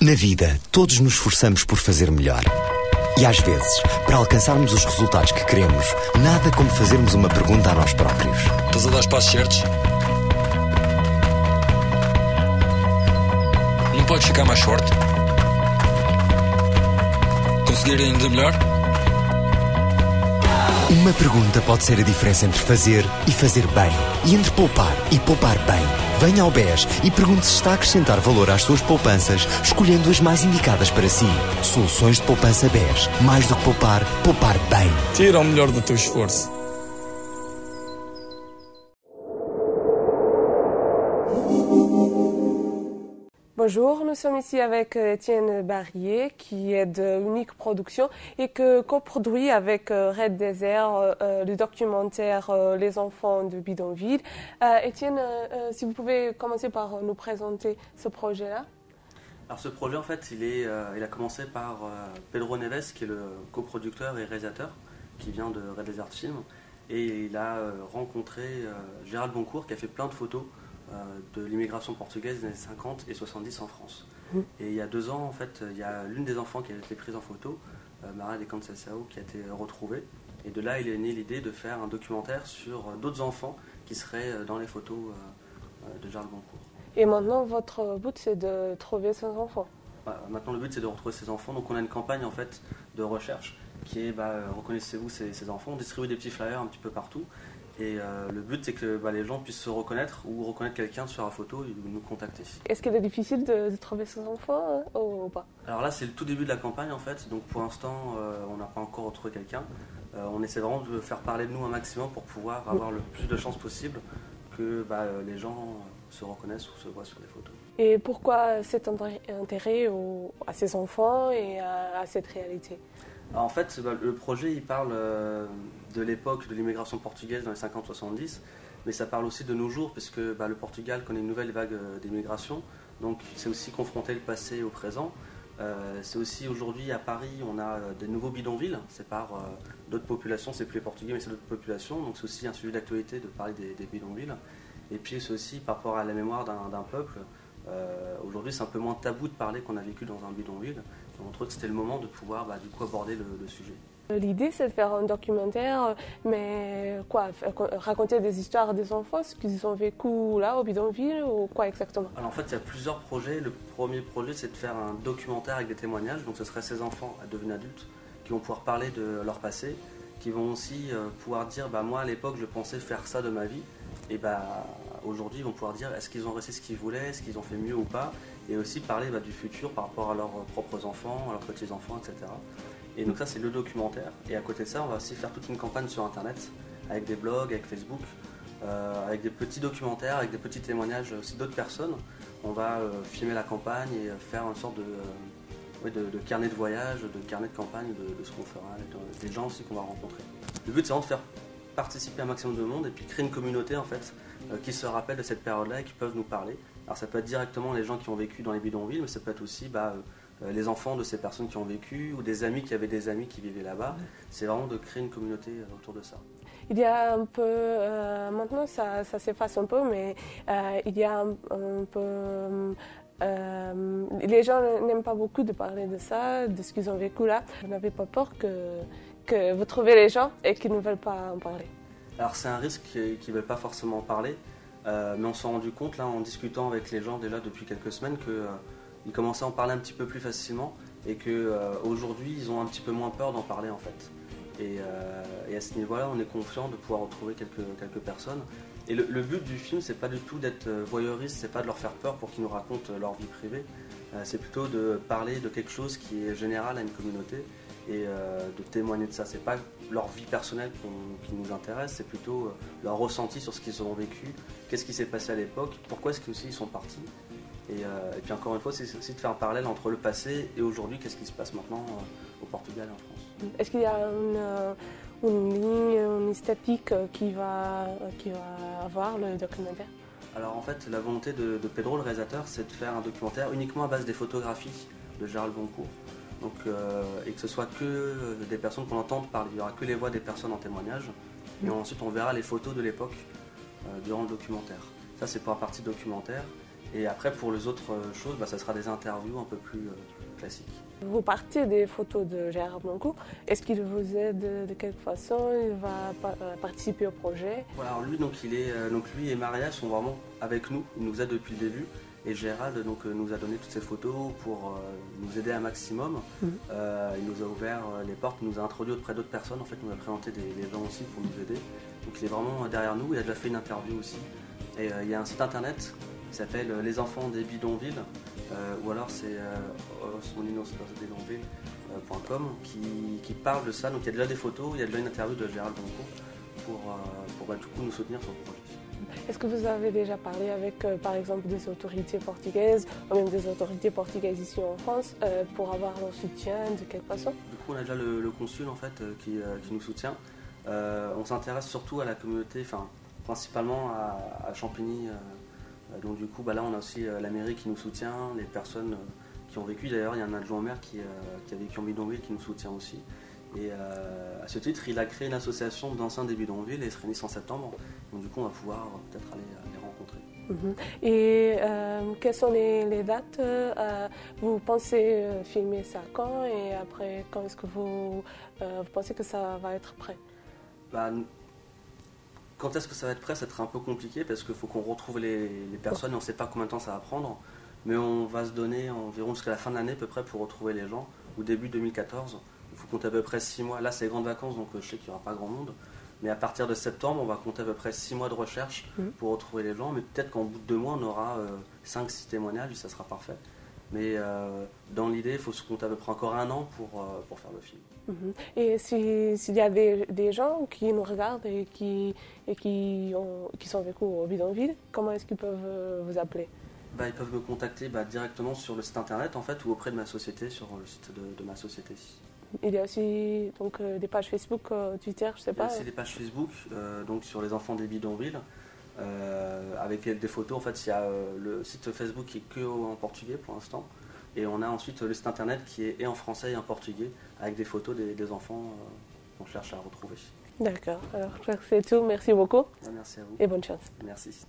Na vida, todos nos esforçamos por fazer melhor. E às vezes, para alcançarmos os resultados que queremos, nada como fazermos uma pergunta a nós próprios. Estás a dar os passos certos? Não podes ficar mais forte? Conseguir ainda melhor? Uma pergunta pode ser a diferença entre fazer e fazer bem. E entre poupar e poupar bem. Venha ao BES e pergunte se está a acrescentar valor às suas poupanças, escolhendo as mais indicadas para si. Soluções de poupança BES. Mais do que poupar, poupar bem. Tira o melhor do teu esforço. Bonjour, nous sommes ici avec Étienne Barrier qui est de Unique Production et que coproduit avec Red Desert le documentaire Les enfants de bidonville. Étienne, si vous pouvez commencer par nous présenter ce projet-là. Alors ce projet en fait il a commencé par Pedro Neves qui est le coproducteur et réalisateur qui vient de Red Desert Film et il a rencontré Gérald Boncourt qui a fait plein de photos de l'immigration portugaise des années 50 et 70 en France. Et il y a 2 ans, en fait, il y a l'une des enfants qui a été prise en photo, Mara de Conceição, qui a été retrouvée. Et de là, il est né l'idée de faire un documentaire sur d'autres enfants qui seraient dans les photos de Gérald Boncourt. Et maintenant, votre but, c'est de trouver ces enfants. Maintenant, le but, c'est de retrouver ces enfants. Donc, on a une campagne, en fait, de recherche qui est reconnaissez-vous ces enfants. On distribue des petits flyers un petit peu partout. Et le but, c'est que les gens puissent se reconnaître ou reconnaître quelqu'un sur la photo et nous contacter. Est-ce qu'il est difficile de trouver ces enfants ou pas? Alors là, c'est le tout début de la campagne en fait. Donc pour l'instant, on n'a pas encore retrouvé quelqu'un. On essaie vraiment de faire parler de nous un maximum pour pouvoir avoir le plus de chances possible que les gens se reconnaissent ou se voient sur les photos. Et pourquoi cet intérêt à ces enfants et à cette réalité? Alors en fait, le projet il parle de l'époque de l'immigration portugaise dans les 50-70, mais ça parle aussi de nos jours, puisque le Portugal connaît une nouvelle vague d'immigration, donc c'est aussi confronter le passé au présent. C'est aussi aujourd'hui à Paris, on a des nouveaux bidonvilles, c'est par d'autres populations, c'est plus les Portugais, mais c'est d'autres populations, donc c'est aussi un sujet d'actualité de parler des bidonvilles. Et puis c'est aussi par rapport à la mémoire d'un peuple. Aujourd'hui, c'est un peu moins tabou de parler qu'on a vécu dans un bidonville. On trouve que c'était le moment de pouvoir du coup aborder le sujet. L'idée, c'est de faire un documentaire, mais quoi, raconter des histoires des enfants, ce qu'ils ont vécu là au bidonville ou quoi exactement? Alors en fait, il y a plusieurs projets. Le premier projet, c'est de faire un documentaire avec des témoignages. Donc ce serait ces enfants devenus adultes qui vont pouvoir parler de leur passé, qui vont aussi pouvoir dire moi à l'époque je pensais faire ça de ma vie. Et aujourd'hui, ils vont pouvoir dire est-ce qu'ils ont réussi ce qu'ils voulaient, est-ce qu'ils ont fait mieux ou pas, et aussi parler du futur par rapport à leurs propres enfants, à leurs petits-enfants, etc. Et donc ça, c'est le documentaire. Et à côté de ça, on va aussi faire toute une campagne sur Internet, avec des blogs, avec Facebook, avec des petits documentaires, avec des petits témoignages aussi d'autres personnes. On va filmer la campagne et faire une sorte de carnet de voyage, de carnet de campagne de ce qu'on fera, avec des gens aussi qu'on va rencontrer. Le but, c'est vraiment de faire participer un maximum de monde et puis créer une communauté en fait qui se rappelle de cette période-là et qui peuvent nous parler. Alors ça peut être directement les gens qui ont vécu dans les bidonvilles, mais ça peut être aussi les enfants de ces personnes qui ont vécu ou des amis qui avaient des amis qui vivaient là-bas. C'est vraiment de créer une communauté autour de ça. Il y a un peu, maintenant ça s'efface un peu, mais il y a un peu... les gens n'aiment pas beaucoup de parler de ça, de ce qu'ils ont vécu là. Vous n'avez pas peur que vous trouvez les gens et qu'ils ne veulent pas en parler? Alors c'est un risque qu'ils ne veulent pas forcément en parler, mais on s'est rendu compte là en discutant avec les gens déjà depuis quelques semaines qu'ils commençaient à en parler un petit peu plus facilement et qu'aujourd'hui ils ont un petit peu moins peur d'en parler en fait. Et à ce niveau-là, on est confiant de pouvoir retrouver quelques personnes. Et le but du film, c'est pas du tout d'être voyeuriste, c'est pas de leur faire peur pour qu'ils nous racontent leur vie privée. C'est plutôt de parler de quelque chose qui est général à une communauté et de témoigner de ça. C'est pas leur vie personnelle qui nous intéresse, c'est plutôt leur ressenti sur ce qu'ils ont vécu, qu'est-ce qui s'est passé à l'époque, pourquoi est-ce qu'ils sont partis. Et puis encore une fois, c'est aussi de faire un parallèle entre le passé et aujourd'hui, qu'est-ce qui se passe maintenant au Portugal et en France. Est-ce qu'il y a une ligne, une esthétique qui va avoir le documentaire? Alors en fait, la volonté de Pedro, le réalisateur, c'est de faire un documentaire uniquement à base des photographies de Gérald Boncourt. Donc, et que ce soit que des personnes qu'on entende parler, il n'y aura que les voix des personnes en témoignage. Et ensuite, on verra les photos de l'époque durant le documentaire. Ça, c'est pour la partie documentaire. Et après, pour les autres choses, ça sera des interviews un peu plus classiques. Vous partez des photos de Gérard Blanco. Est-ce qu'il vous aide de quelque façon? Il va participer au projet? Voilà, alors lui, lui et Maria sont vraiment avec nous. Il nous aide depuis le début. Et Gérald nous a donné toutes ces photos pour nous aider un maximum. Il nous a ouvert les portes, il nous a introduit auprès d'autres personnes. En fait, il nous a présenté des gens aussi pour nous aider. Donc il est vraiment derrière nous. Il a déjà fait une interview aussi. Et il y a un site internet qui s'appelle Les Enfants des Bidonvilles, ou alors c'est osmolinosbidonvilles.com qui parle de ça. Donc il y a déjà des photos, il y a déjà une interview de Gérald Blanco pour du coup nous soutenir sur le projet. Est-ce que vous avez déjà parlé avec, par exemple, des autorités portugaises ou même des autorités portugaises ici en France pour avoir leur soutien de quelque façon? Du coup, on a déjà le consul en fait qui nous soutient. On s'intéresse surtout à la communauté, principalement à Champigny. Donc du coup, là, on a aussi la mairie qui nous soutient, les personnes qui ont vécu. D'ailleurs, il y a un adjoint au maire qui a vécu en bidonville qui nous soutient aussi. Et à ce titre, il a créé une association d'anciens des bidonvilles et ils se réunissent en septembre. Donc du coup, on va pouvoir peut-être aller les rencontrer. Et quelles sont les dates? Vous pensez filmer ça quand? Et après, quand est-ce que vous pensez que ça va être prêt? Quand est-ce que ça va être prêt? Ça va être un peu compliqué parce qu'il faut qu'on retrouve les personnes et on ne sait pas combien de temps ça va prendre. Mais on va se donner environ jusqu'à la fin de l'année à peu près pour retrouver les gens, ou début 2014. Il faut compter à peu près 6 mois. Là, c'est les grandes vacances, donc je sais qu'il n'y aura pas grand monde. Mais à partir de septembre, on va compter à peu près 6 mois de recherche pour retrouver les gens. Mais peut-être qu'en bout de 2 mois, on aura 5-6 témoignages et ça sera parfait. Mais dans l'idée, il faut se compter à peu près encore 1 an pour faire le film. Et s'il y a des gens qui nous regardent et qui sont vécus au bidonville, comment est-ce qu'ils peuvent vous appeler? Ils peuvent me contacter directement sur le site internet en fait, ou auprès de ma société, sur le site de ma société. Il y a aussi donc, des pages Facebook, Twitter, je sais pas. Il y a aussi des pages Facebook, donc sur les enfants des bidonvilles, avec des photos. En fait, il y a le site Facebook qui est que en portugais pour l'instant. Et on a ensuite le site internet qui est et en français et en portugais, avec des photos des enfants qu'on cherche à retrouver. D'accord, alors je crois que c'est tout. Merci beaucoup. Merci à vous. Et bonne chance. Merci.